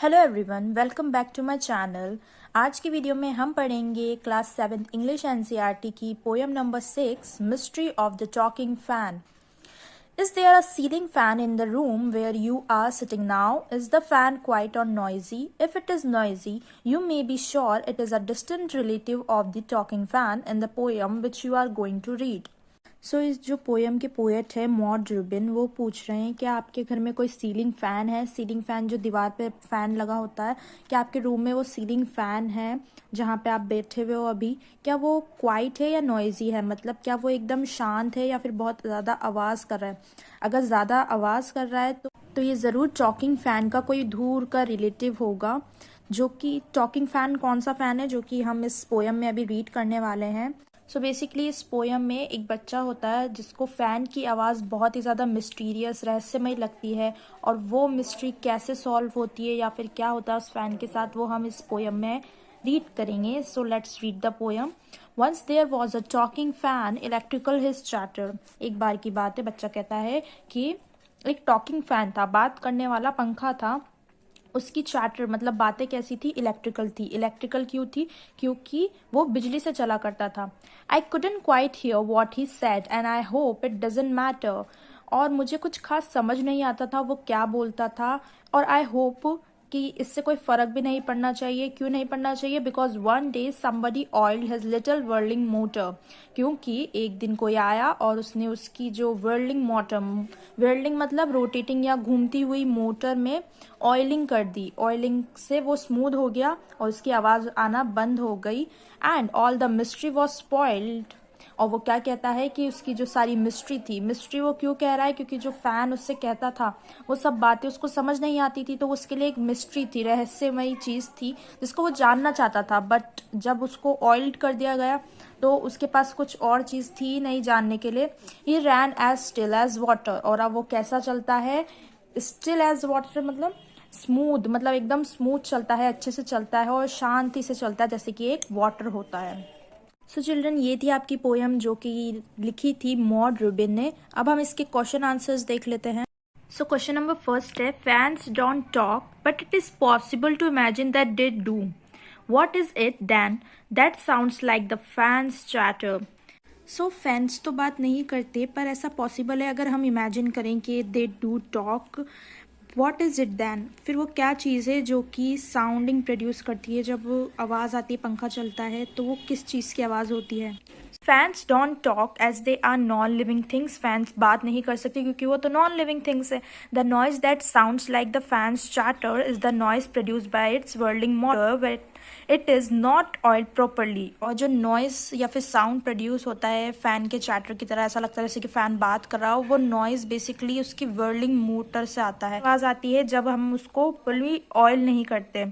Hello everyone, welcome back to my channel. आज की video में हम पढ़ेंगे क्लास 7 इंग्लिश एनसीईआरटी की poem number 6 mystery of the talking fan. Is there a ceiling fan in the room where you are sitting now? Is the fan quiet or noisy? If it is noisy, you may be sure it is a distant relative of the talking fan in the poem which you are going to read. इस जो poem के poet है mod Rubin, वो पूछ रहे हैं कि आपके घर में कोई सीलिंग फ़ैन है। सीलिंग फ़ैन जो दीवार पे फ़ैन लगा होता है, क्या आपके रूम में वो सीलिंग फ़ैन है जहाँ पे आप बैठे हुए हो अभी? क्या वो क्वाइट है या नॉइजी है? मतलब क्या वो एकदम शांत है या फिर बहुत ज़्यादा आवाज़ कर रहा है? अगर ज़्यादा आवाज़ कर रहा है तो ये ज़रूर टॉकिंग फ़ैन का कोई दूर का रिलेटिव होगा। जो कि टॉकिंग फ़ैन कौन सा फ़ैन है जो कि हम इस पोएम में अभी रीड करने वाले हैं। बेसिकली इस पोएम में एक बच्चा होता है जिसको फ़ैन की आवाज़ बहुत ही ज़्यादा मिस्टीरियस रहस्यमय लगती है, और वो मिस्ट्री कैसे सॉल्व होती है या फिर क्या होता है उस फ़ैन के साथ, वो हम इस पोएम में रीड करेंगे। So let's read the poem. Once there was a talking fan electrical his chatter. एक बार की बात है, बच्चा कहता है कि एक टॉकिंग फैन था, बात करने वाला पंखा था। उसकी चैटर मतलब बातें कैसी थी? इलेक्ट्रिकल थी। इलेक्ट्रिकल क्यों थी? क्योंकि वो बिजली से चला करता था। I couldn't quite here what he said and I hope it doesn't matter. और मुझे कुछ खास समझ नहीं आता था वो क्या बोलता था, और आई होप कि इससे कोई फर्क भी नहीं पड़ना चाहिए। क्यों नहीं पड़ना चाहिए? Because one day somebody oiled his little whirling motor. क्योंकि एक दिन कोई आया और उसने उसकी जो व्हर्लिंग मोटर, व्हर्लिंग मतलब रोटेटिंग या घूमती हुई मोटर में ऑयलिंग कर दी। ऑयलिंग से वो स्मूथ हो गया और उसकी आवाज़ आना बंद हो गई। And all the mystery was spoiled. और वो क्या कहता है कि उसकी जो सारी मिस्ट्री थी, मिस्ट्री वो क्यों कह रहा है? क्योंकि जो फैन उससे कहता था वो सब बातें उसको समझ नहीं आती थी, तो उसके लिए एक मिस्ट्री थी, रहस्यमयी चीज़ थी जिसको वो जानना चाहता था। बट जब उसको ऑयल्ड कर दिया गया तो उसके पास कुछ और चीज़ थी नहीं जानने के लिए। ही रैन एज स्टिल एज वाटर। और अब वो कैसा चलता है? स्टिल एज वाटर मतलब स्मूथ, मतलब एकदम स्मूथ चलता है, अच्छे से चलता है और शांति से चलता है जैसे कि एक वाटर होता है। चिल्ड्रन, ये थी आपकी पोएम जो कि लिखी थी मॉड रूबिन ने। अब हम इसके क्वेश्चन आंसर्स देख लेते हैं। क्वेश्चन नंबर फर्स्ट है, fans don't talk but it is possible to imagine that they do. What is it then that sounds like the fans chatter? Fans तो बात नहीं करते, पर ऐसा पॉसिबल है अगर हम इमेजिन करें कि they do talk. What is it then? फिर वो क्या चीज़ है जो कि साउंडिंग प्रोड्यूस करती है? जब आवाज़ आती है, पंखा चलता है, तो वो किस चीज़ की आवाज़ होती है? Fans don't talk as they are non living things. Fans बात नहीं कर सकते क्योंकि वो तो नॉन लिविंग थिंग्स है। The noise that sounds like the fans chatter is the noise produced by its whirling motor it is not oiled properly. और जो नॉइज या फिर साउंड प्रोड्यूस होता है फैन के चैटर की तरह, ऐसा लगता है जैसे कि फैन बात कर रहा हो, वो नॉइज बेसिकली उसकी व्हर्लिंग मोटर से आता है। आवाज़ आती है जब हम उसको फुली ऑयल नहीं करते।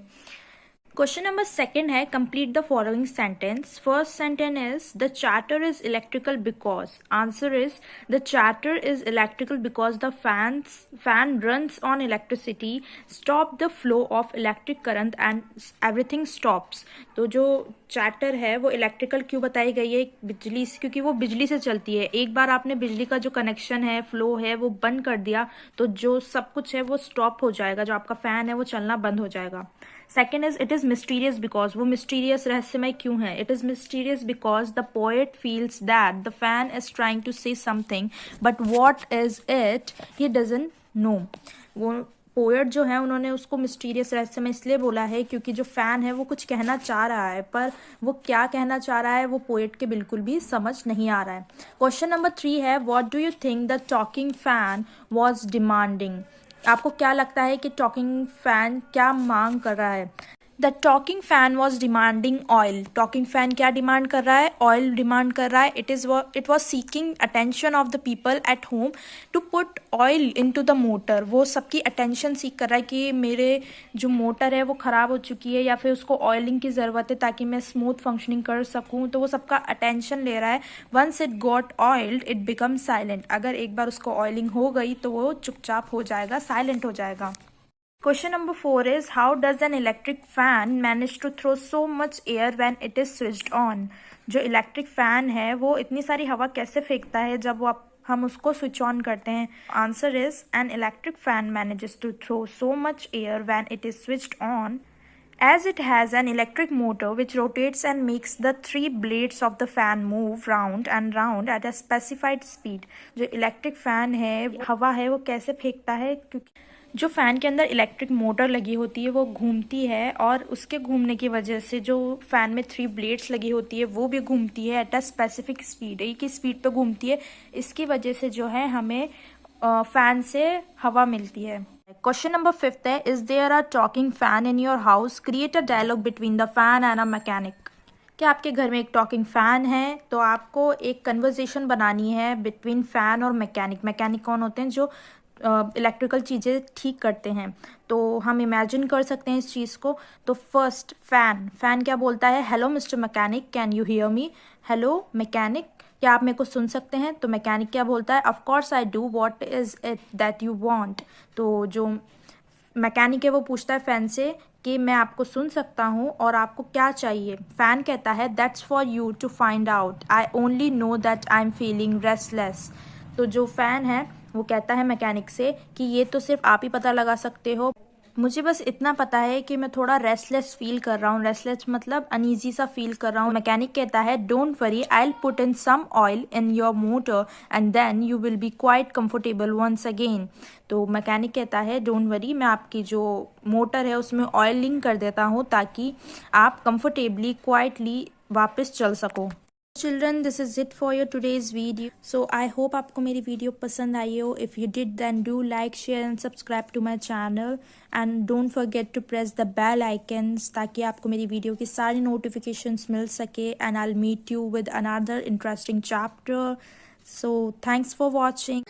क्वेश्चन नंबर सेकंड है, complete the following sentence. First sentence is the charter is electrical because. Answer is the charter is electrical because the fan runs on electricity, stop the flow of electric current and everything stops. तो जो charter है वो electrical क्यों बताई गई है? बिजली से, क्योंकि वो बिजली से चलती है। एक बार आपने बिजली का जो कनेक्शन है, फ्लो है, वो बंद कर दिया तो जो सब कुछ है वो स्टॉप हो जाएगा, जो आपका फैन है वो चलना बंद हो जाएगा। Second is it is mysterious because. वो मिस्टीरियस रहस्यमय क्यों है? It is mysterious because the poet feels that the fan is trying to say something but what is it he doesn't know. वो पोएट जो है उन्होंने उसको मिस्टीरियस रहस्यमय इसलिए बोला है क्योंकि जो फैन है वो कुछ कहना चाह रहा है, पर वो क्या कहना चाह रहा है वो पोएट के बिल्कुल भी समझ नहीं आ रहा है। क्वेश्चन नंबर 3 है, what do you think the talking fan was demanding? आपको क्या लगता है कि टॉकिंग फैन क्या मांग कर रहा है? The talking fan was demanding oil. Talking fan क्या डिमांड कर रहा है? ऑयल डिमांड कर रहा है। It was seeking attention of the people at home to put oil into the motor. वो सबकी अटेंशन सीख कर रहा है कि मेरे जो मोटर है वो ख़राब हो चुकी है या फिर उसको ऑयलिंग की ज़रूरत है ताकि मैं स्मूथ फंक्शनिंग कर सकूँ, तो वो सबका अटेंशन ले रहा है। Once it got oiled it become silent. अगर एक बार उसको ऑयलिंग हो गई तो वो चुपचाप हो जाएगा, साइलेंट हो जाएगा। Question number 4 is, how does an electric fan manage to throw so much air when it is switched on? जो इलेक्ट्रिक फैन है वो इतनी सारी हवा कैसे फेंकता है जब वो हम उसको स्विच ऑन करते हैं। Answer is an electric fan manages to throw so much air when it is switched on as it has an electric motor which rotates and makes the three blades of the fan move round and round at a specified speed। जो electric fan है, हवा है, वो कैसे फेंकता है, क्योंकि जो फैन के अंदर इलेक्ट्रिक मोटर लगी होती है वो घूमती है, और उसके घूमने की वजह से जो फैन में 3 ब्लेड्स लगी होती है वो भी घूमती है एट अ स्पेसिफिक स्पीड, एक ही स्पीड पे घूमती है। इसकी वजह से जो है हमें फैन से हवा मिलती है। क्वेश्चन नंबर 5 है, is there a talking fan in your house, create a dialogue between the fan and a mechanic. क्या आपके घर में एक टॉकिंग फैन है, तो आपको एक कन्वर्सेशन बनानी है बिटवीन फैन और मैकेनिक। मैकेनिक कौन होते हैं? जो इलेक्ट्रिकल चीज़ें ठीक करते हैं। तो हम इमेजिन कर सकते हैं इस चीज़ को। तो फर्स्ट फैन क्या बोलता है? Hello mister mechanic, can you hear me? Hello mechanic, क्या आप मेरे को सुन सकते हैं? तो मैकेनिक क्या बोलता है? Of course I do, what is it that you want. तो जो मैकेनिक है वो पूछता है फैन से कि मैं आपको सुन सकता हूँ और आपको क्या चाहिए। फैन कहता है that's for you to find out, I only know that I am feeling restless. तो जो फैन है वो कहता है मैकेनिक से कि ये तो सिर्फ आप ही पता लगा सकते हो, मुझे बस इतना पता है कि मैं थोड़ा रेस्टलेस फील कर रहा हूँ। रेस्टलेस मतलब अनईजी सा फील कर रहा हूँ। मैकेनिक कहता है don't worry, I will put in some oil in your motor and then you will be quite comfortable once again. तो मैकेनिक कहता है डोंट वरी, मैं आपकी जो मोटर है उसमें ऑयलिंग कर देता हूँ ताकि आप कंफर्टेबली क्वाइटली वापस चल सको। Children, this is it for your today's video. So I hope आपको मेरी वीडियो पसंद आई हो। If you did then do like, share and subscribe to my channel and don't forget to press the bell icons, ताकि आपको मेरी video की सारी नोटिफिकेशंस मिल सके। And I will meet you with another interesting chapter. So thanks for watching.